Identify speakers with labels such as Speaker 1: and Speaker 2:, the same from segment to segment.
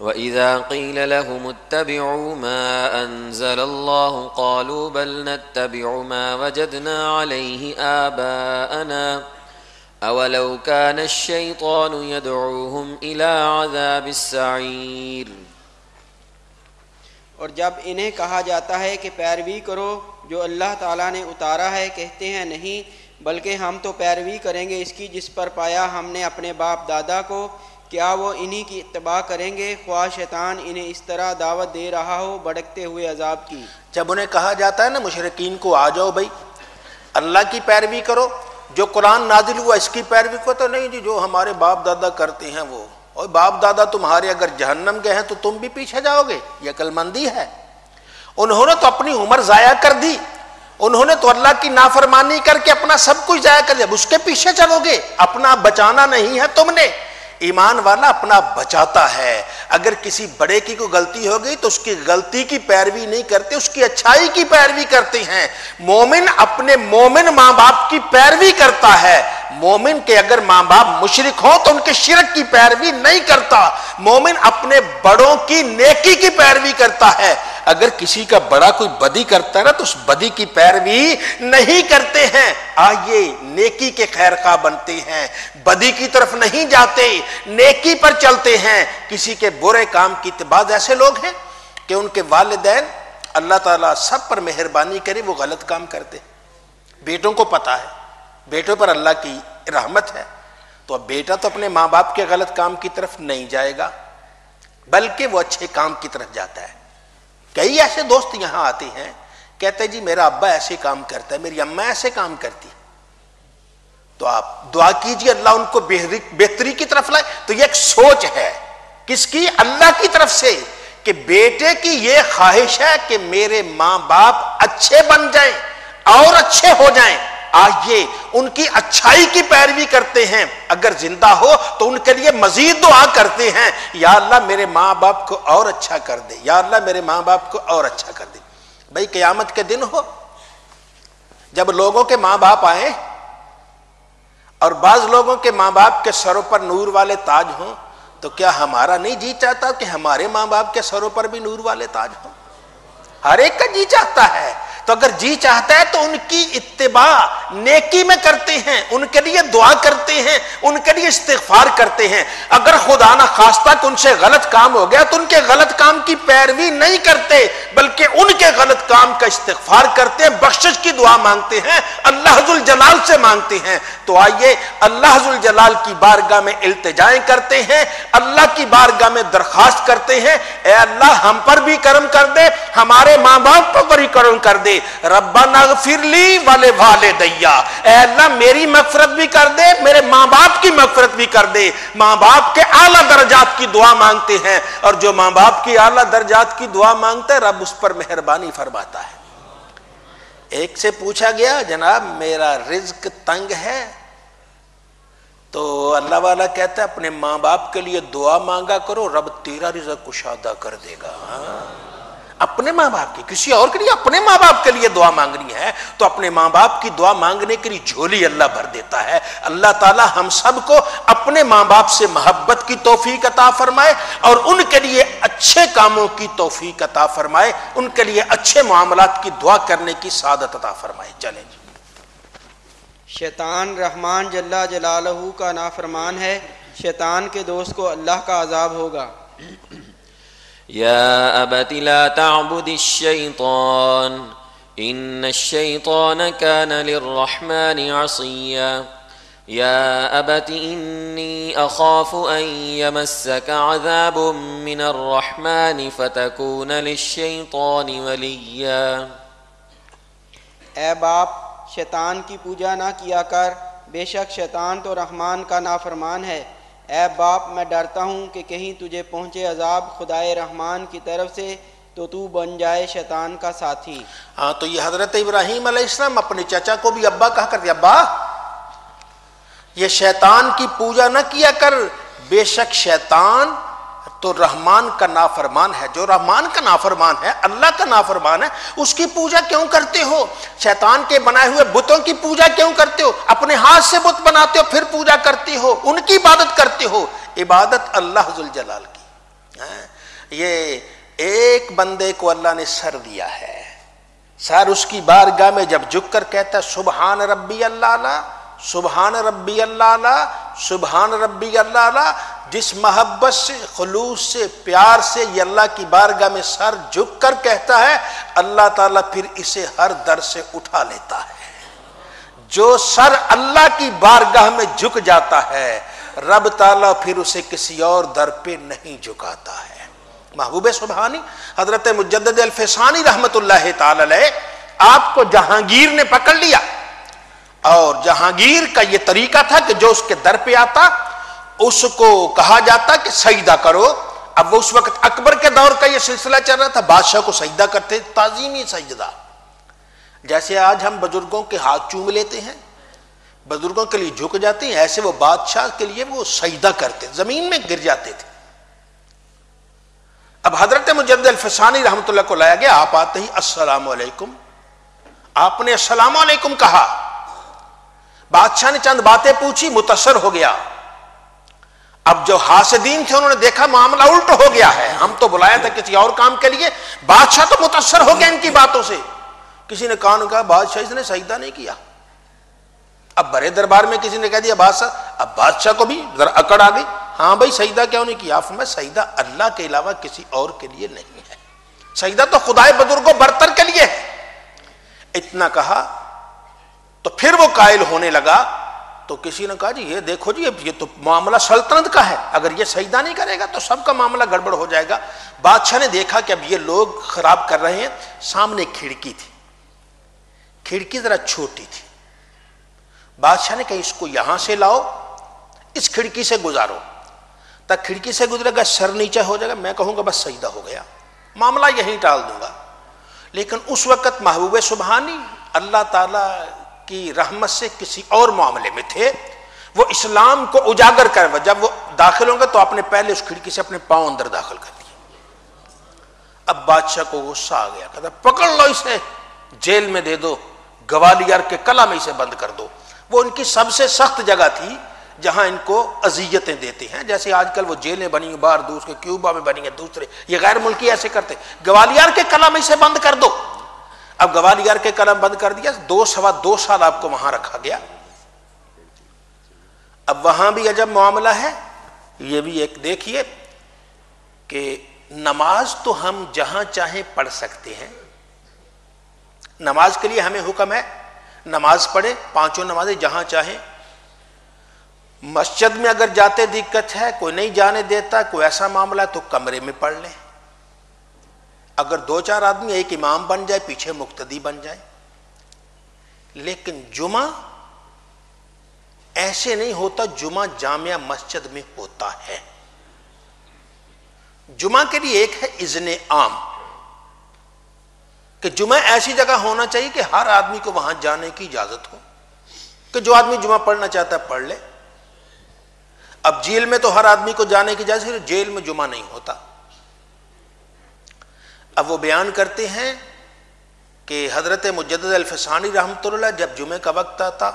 Speaker 1: وَإِذَا قِيلَ لَهُمُ اتَّبِعُوا مَا أَنزَلَ اللَّهُ قَالُوا بَلْ نَتَّبِعُ مَا وَجَدْنَا عَلَيْهِ آبَاءَنَا أَوَلَوْ كَانَ الشَّيْطَانُ يَدْعُوهُمْ إِلَى عَذَابِ السَّعِيرِ۔
Speaker 2: اور جب انہیں کہا جاتا ہے کہ پیروی کرو جو اللہ تعالیٰ نے اتارا ہے، کہتے ہیں نہیں، بلکہ ہم تو پیروی کریں گے اس کی جس پر پایا ہم نے اپنے باپ دادا کو، کیا وہ انہی کی اتباع کریں گے خواہ شیطان انہیں اس طرح دعوت دے رہا ہو بھڑکتے ہوئے عذاب کی۔
Speaker 3: جب انہیں کہا جاتا ہے نا مشرکین کو، آ جاؤ بھائی اللہ کی پیروی کرو، جو قرآن نازل ہوا اس کی پیروی کو، تو نہیں جی جو ہمارے باپ دادا کرتے ہیں وہ، اور باپ دادا تمہارے اگر جہنم گئے ہیں تو تم بھی پیچھے جاؤ گے، یہ عقل مندی ہے؟ انہوں نے تو اپنی عمر ضائع کر دی، انہوں نے تو اللہ کی نافرمانی کر کے اپنا سب کچھ ضائع کر دیا، اس کے پیچھے چلو گے؟ اپنا بچانا نہیں ہے تم نے۔ ایمان والا اپنا بچاتا ہے، اگر کسی بڑے کی کوئی غلطی ہو گئی تو اس کی غلطی کی پیروی نہیں کرتے، اس کی اچھائی کی پیروی کرتے ہیں۔ مومن اپنے مومن ماں باپ کی پیروی کرتا ہے، مومن کے اگر ماں باپ مشرک ہوں تو ان کے شرک کی پیروی نہیں کرتا۔ مومن اپنے بڑوں کی نیکی کی پیروی کرتا ہے، اگر کسی کا بڑا کوئی بدی کرتا ہے نا تو اس بدی کی پیروی نہیں کرتے ہیں۔ آئیے نیکی کے خیر خواہ بنتے ہیں، بدی کی طرف نہیں جاتے، نیکی پر چلتے ہیں۔ کسی کے برے کام کی بعض ایسے لوگ ہیں کہ ان کے والدین اللہ تعالیٰ سب پر مہربانی کرے وہ غلط کام کرتے، بیٹوں کو پتا ہے بیٹوں پر اللہ کی رحمت ہے، تو اب بیٹا تو اپنے ماں باپ کے غلط کام کی طرف نہیں جائے گا بلکہ وہ اچھے کام کی طرف جاتا ہے۔ کئی ایسے دوست یہاں آتے ہیں، کہتے ہیں جی میرا ابا ایسے کام کرتا ہے، میری اماں ایسے کام کرتی، تو آپ دعا کیجئے اللہ ان کو بہتری کی طرف لائے۔ تو یہ ایک سوچ ہے کس کی؟ اللہ کی طرف سے، کہ بیٹے کی یہ خواہش ہے کہ میرے ماں باپ اچھے بن جائیں اور اچھے ہو جائیں۔ آئیے ان کی اچھائی کی پیروی کرتے ہیں، اگر زندہ ہو تو ان کے لیے مزید دعا کرتے ہیں، یا اللہ میرے ماں باپ کو اور اچھا کر دے، یا اللہ میرے ماں باپ کو اور اچھا کر دے۔ بھائی قیامت کے دن ہو جب لوگوں کے ماں باپ آئیں اور بعض لوگوں کے ماں باپ کے سروں پر نور والے تاج ہوں، تو کیا ہمارا نہیں جی چاہتا کہ ہمارے ماں باپ کے سروں پر بھی نور والے تاج ہوں؟ ہر ایک کا جی چاہتا ہے۔ تو اگر جی چاہتا ہے تو ان کی اتباع نیکی میں کرتے ہیں، ان کے لیے دعا کرتے ہیں، ان کے لیے استغفار کرتے ہیں۔ اگر خدا نہ خواستہ کہ ان سے غلط کام ہو گیا تو ان کے غلط کام کی پیروی نہیں کرتے بلکہ ان کے غلط کام کا استغفار کرتے ہیں، بخشش کی دعا مانگتے ہیں، اللہ ذوالجلال سے مانگتے ہیں۔ تو آئیے اللہ ذوالجلال کی بارگاہ میں التجائیں کرتے ہیں، اللہ کی بارگاہ میں درخواست کرتے ہیں، اے اللہ ہم پر بھی کرم کر دے، ہمارے ماں باپ پر بھی کرم کر دے، ربنا اغفر لی ولوالدیا، اے اللہ میری مغفرت بھی کر دے، میرے ماں باپ کی مغفرت بھی کر دے۔ ماں باپ کے اعلیٰ درجات کی دعا مانگتے ہیں، اور جو ماں باپ کی اعلیٰ درجات کی دعا مانگتا ہے رب اس پر مہربانی فرماتا ہے۔ ایک سے پوچھا گیا جناب میرا رزق تنگ ہے، تو اللہ والا کہتا ہے اپنے ماں باپ کے لیے دعا مانگا کرو، رب تیرا رزق کشادہ کر دے گا۔ اپنے ماں باپ کی، کسی اور کے لیے، اپنے ماں باپ کے لیے دعا مانگنی ہے تو اپنے ماں باپ کی دعا مانگنے کے لیے جھولی اللہ بھر دیتا ہے۔ اللہ تعالی ہم سب کو اپنے ماں باپ سے محبت کی توفیق عطا فرمائے اور ان کے لیے اچھے کاموں کی توفیق عطا فرمائے، ان کے لیے اچھے معاملات کی دعا کرنے کی سعادت عطا فرمائے۔ چلیں جی۔
Speaker 2: شیطان رحمان جل جلالہ کا نافرمان ہے، شیطان کے دوست کو اللہ کا عذاب ہوگا۔
Speaker 1: یا ابت لا تعبد الشیطان ان الشیطان کان للرحمن عصیا یا ابت انی اخاف ان یمسک عذاب من الرحمن فتکون للشیطان ولیا۔
Speaker 2: اے باپ شیطان کی پوجا نہ کیا کر، بے شک شیطان تو رحمان کا نافرمان ہے۔ اے باپ میں ڈرتا ہوں کہ کہیں تجھے پہنچے عذاب خدائے رحمان کی طرف سے تو تو بن جائے شیطان کا ساتھی۔
Speaker 3: ہاں تو یہ حضرت ابراہیم علیہ السلام اپنے چچا کو بھی ابا کہا کرتے، ابا یہ شیطان کی پوجا نہ کیا کر، بے شک شیطان تو رحمان کا نافرمان ہے. جو رحمان کا نافرمان ہے، اللہ کا نافرمان ہے، اس کی پوجا کیوں کرتے ہو؟ شیطان کے بنائے ہوئے بتوں کی پوجا کیوں کرتے ہو؟ اپنے ہاتھ سے بت بناتے ہو پھر پوجا کرتے ہو، ان کی عبادت کرتے ہو. عبادت اللہ ذوالجلال کی. یہ ایک بندے کو اللہ نے سر دیا ہے، سر اس کی بارگاہ میں جب جھک کر کہتا ہے سبحان ربی اللہ، سبحان ربی اللہ، سبحان ربی اللہ، جس محبت سے، خلوص سے، پیار سے یہ اللہ کی بارگاہ میں سر جھک کر کہتا ہے، اللہ تعالیٰ پھر اسے ہر در سے اٹھا لیتا ہے. جو سر اللہ کی بارگاہ میں جھک جاتا ہے، رب تعالیٰ پھر اسے کسی اور در پہ نہیں جھکاتا ہے. محبوب سبحانی حضرت مجدد الفسانی رحمت اللہ تعالی علیہ، آپ کو جہانگیر نے پکڑ لیا، اور جہانگیر کا یہ طریقہ تھا کہ جو اس کے در پہ آتا اس کو کہا جاتا کہ سجدہ کرو. اب وہ اس وقت اکبر کے دور کا یہ سلسلہ چل رہا تھا، بادشاہ کو سجدہ کرتے، تعظیمی سجدہ. جیسے آج ہم بزرگوں کے ہاتھ چوم لیتے ہیں، بزرگوں کے لیے جھک جاتے ہیں، ایسے وہ بادشاہ کے لیے وہ سجدہ کرتے، زمین میں گر جاتے تھے. اب حضرت مجدد الفسانی رحمۃ اللہ کو لایا گیا، آپ آتے ہی السلام علیکم، آپ نے السلام علیکم کہا. بادشاہ نے چند باتیں پوچھی، متاثر ہو گیا. اب جو حاسدین تھے انہوں نے دیکھا معاملہ الٹ ہو گیا ہے، ہم تو بلایا تھا کسی اور کام کے لیے، بادشاہ تو متاثر ہو گیا ان کی باتوں سے. کسی نے کہا بادشاہ اس نے سجدہ نہیں کیا. اب بڑے دربار میں کسی نے کہہ دیا بادشاہ، اب بادشاہ کو بھی ذرا اکڑ آ گئی، ہاں بھائی سجدہ کیوں نہیں کیا؟ میں سجدہ اللہ کے علاوہ کسی اور کے لیے نہیں ہے، سجدہ تو خدائے بزرگ و برتر کے لیے ہے. اتنا کہا تو پھر وہ قائل ہونے لگا. تو کسی نے کہا جی یہ دیکھو جی یہ تو معاملہ سلطنت کا ہے، اگر یہ سجدہ نہیں کرے گا تو سب کا معاملہ گڑبڑ ہو جائے گا. بادشاہ نے دیکھا کہ اب یہ لوگ خراب کر رہے ہیں. سامنے کھڑکی تھی، کھڑکی ذرا چھوٹی تھی. بادشاہ نے کہا اس کو یہاں سے لاؤ، اس کھڑکی سے گزارو. تک کھڑکی سے گزرے گا سر نیچے ہو جائے گا، میں کہوں گا بس سجدہ ہو گیا، معاملہ یہیں ٹال دوں گا. لیکن اس وقت محبوب سبحانی اللہ تعالیٰ کی رحمت سے کسی اور معاملے میں تھے. وہ اسلام کو اجاگر کر، جب وہ داخل ہوں گے تو آپ نے پہلے اس کھڑکی سے اپنے پاؤں اندر داخل کر لیے. اب بادشاہ کو غصہ آ گیا، کہتا پکڑ لو اسے، جیل میں دے دو، گوالیار کے قلعہ میں اسے بند کر دو. وہ ان کی سب سے سخت جگہ تھی جہاں ان کو اذیتیں دیتے ہیں. جیسے آج کل وہ جیلیں بنی ہیں باہر، دوسرے کیوبا میں بنی ہیں، دوسرے یہ غیر ملکی ایسے کرتے. گوالیار کے قلعہ میں اسے بند کر دو. اب گوالیار کے قلعہ بند کر دیا، 2 سال آپ کو وہاں رکھا گیا. اب وہاں بھی عجب معاملہ ہے. یہ بھی ایک دیکھیے کہ نماز تو ہم جہاں چاہیں پڑھ سکتے ہیں، نماز کے لیے ہمیں حکم ہے نماز پڑھے، 5 نمازیں جہاں چاہیں. مسجد میں اگر جاتے دقت ہے، کوئی نہیں جانے دیتا، کوئی ایسا معاملہ ہے تو کمرے میں پڑھ لیں. اگر 2-4 آدمی ایک امام بن جائے، پیچھے مقتدی بن جائے. لیکن جمعہ ایسے نہیں ہوتا، جمعہ جامعہ مسجد میں ہوتا ہے. جمعہ کے لیے ایک ہے اذن عام، کہ جمعہ ایسی جگہ ہونا چاہیے کہ ہر آدمی کو وہاں جانے کی اجازت ہو، کہ جو آدمی جمعہ پڑھنا چاہتا ہے پڑھ لے. اب جیل میں تو ہر آدمی کو جانے کی اجازت ہے، جیل میں جمعہ نہیں ہوتا. اب وہ بیان کرتے ہیں کہ حضرت مجدد الفسانی رحمۃ اللہ جب جمعے کا وقت آتا،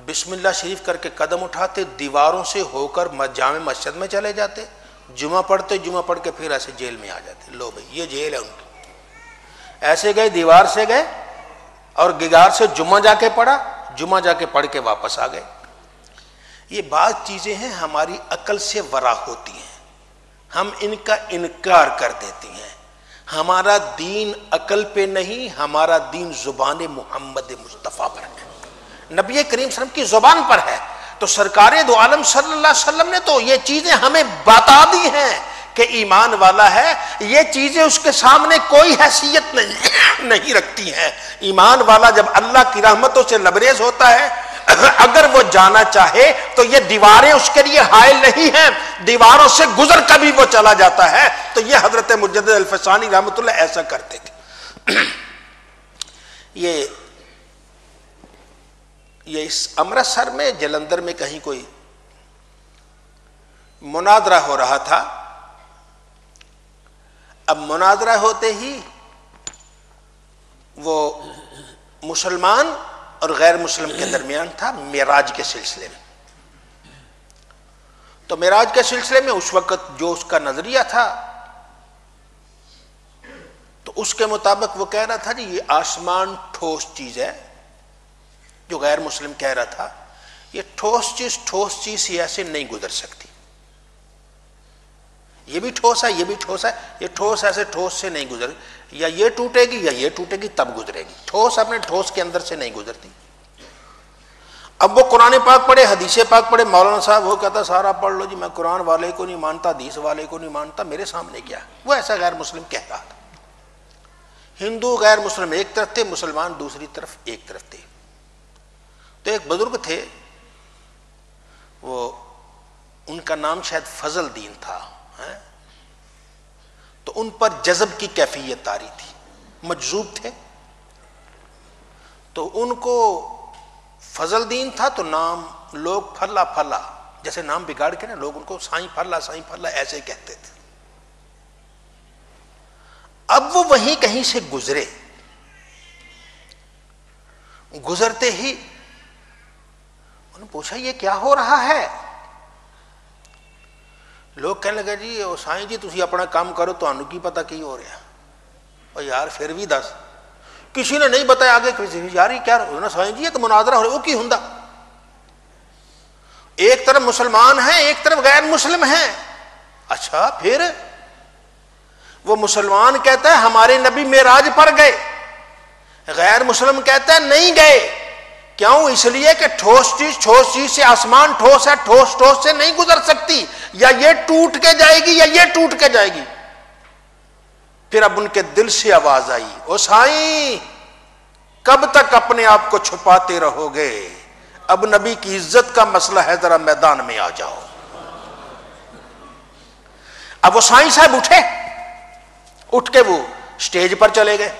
Speaker 3: بسم اللہ شریف کر کے قدم اٹھاتے، دیواروں سے ہو کر جامع مسجد میں چلے جاتے، جمعہ پڑھتے، جمعہ پڑھ کے پھر ایسے جیل میں آ جاتے. لو بھائی یہ جیل ہے ان کی. ایسے گئے، دیوار سے گئے اور گگار سے جمعہ جا کے پڑھا، جمعہ جا کے پڑھ کے واپس آ گئے. یہ بعض چیزیں ہیں ہماری عقل سے ورا ہوتی ہیں، ہم ان کا انکار کر دیتے ہیں. ہمارا دین عقل پہ نہیں، ہمارا دین زبان محمد مصطفیٰ پر ہے، نبی کریم صلی اللہ علیہ وسلم کی زبان پر ہے. تو سرکار دو عالم صلی اللہ علیہ وسلم نے تو یہ چیزیں ہمیں بتا دی ہیں کہ ایمان والا ہے. یہ چیزیں اس کے سامنے کوئی حیثیت نہیں رکھتی ہیں. ایمان والا جب اللہ کی رحمتوں سے لبریز ہوتا ہے، اگر وہ جانا چاہے تو یہ دیواریں اس کے لیے حائل نہیں ہیں، دیواروں سے گزر کر بھی وہ چلا جاتا ہے. تو یہ حضرت مجدد الفسانی رحمۃ اللہ ایسا کرتے تھے. یہ اس امرتسر میں، جلندھر میں کہیں کوئی مناظرہ ہو رہا تھا. اب مناظرہ ہوتے ہی وہ مسلمان اور غیر مسلم کے درمیان تھا معراج کے سلسلے میں. تو معراج کے سلسلے میں اس وقت جو اس کا نظریہ تھا تو اس کے مطابق وہ کہہ رہا تھا جی یہ آسمان ٹھوس چیز ہے. جو غیر مسلم کہہ رہا تھا یہ ٹھوس چیز سے ایسے نہیں گزر سکتی. یہ بھی ٹھوس ہے، یہ بھی ٹھوس ہے، یہ ٹھوس ایسے ٹھوس سے نہیں گزر، یا یہ ٹوٹے گی یا یہ ٹوٹے گی تب گزرے گی. ٹھوس اپنے ٹھوس کے اندر سے نہیں گزرتی. اب وہ قرآن پاک پڑھے، حدیث پاک پڑھے، مولانا صاحب وہ کہتا سارا پڑھ لو جی، میں قرآن والے کو نہیں مانتا، حدیث والے کو نہیں مانتا، میرے سامنے کیا. وہ ایسا غیر مسلم کہہ رہا تھا. ہندو غیر مسلم ایک طرف تھے، مسلمان دوسری طرف ایک طرف تھے. تو ایک بزرگ تھے، وہ ان کا نام شاید فضل دین تھا، تو ان پر جذب کی کیفیت آ رہی تھی، مجذوب تھے. تو ان کو فضل دین تھا تو نام لوگ پھلا پھلا، جیسے نام بگاڑ کے نا لوگ ان کو سائیں پھلا ایسے کہتے تھے. اب وہ وہیں کہیں سے گزرے، گزرتے ہی انہوں نے پوچھا یہ کیا ہو رہا ہے؟ لوگ کہنے لگے جی سائیں جی تسی اپنا کام کرو، تو انہوں کی پتا کی ہو رہا. اور یار پھر بھی دس، کسی نے نہیں بتایا آگے یار یہ کیا سائیں جی یہ تو مناظرہ ہو رہا. وہ کی ہوں، ایک طرف مسلمان ہیں ایک طرف غیر مسلم ہیں. اچھا پھر وہ مسلمان کہتا ہے ہمارے نبی معراج پر گئے، غیر مسلم کہتا ہے نہیں گئے. کیوں؟ اس لیے کہ ٹھوس چیز سے، آسمان ٹھوس ہے، ٹھوس سے نہیں گزر سکتی، یا یہ ٹوٹ کے جائے گی یا یہ ٹوٹ کے جائے گی. پھر اب ان کے دل سے آواز آئی او سائیں کب تک اپنے آپ کو چھپاتے رہو گے؟ اب نبی کی عزت کا مسئلہ ہے، ذرا میدان میں آ جاؤ. اب وہ سائیں صاحب اٹھے، اٹھ کے وہ اسٹیج پر چلے گئے.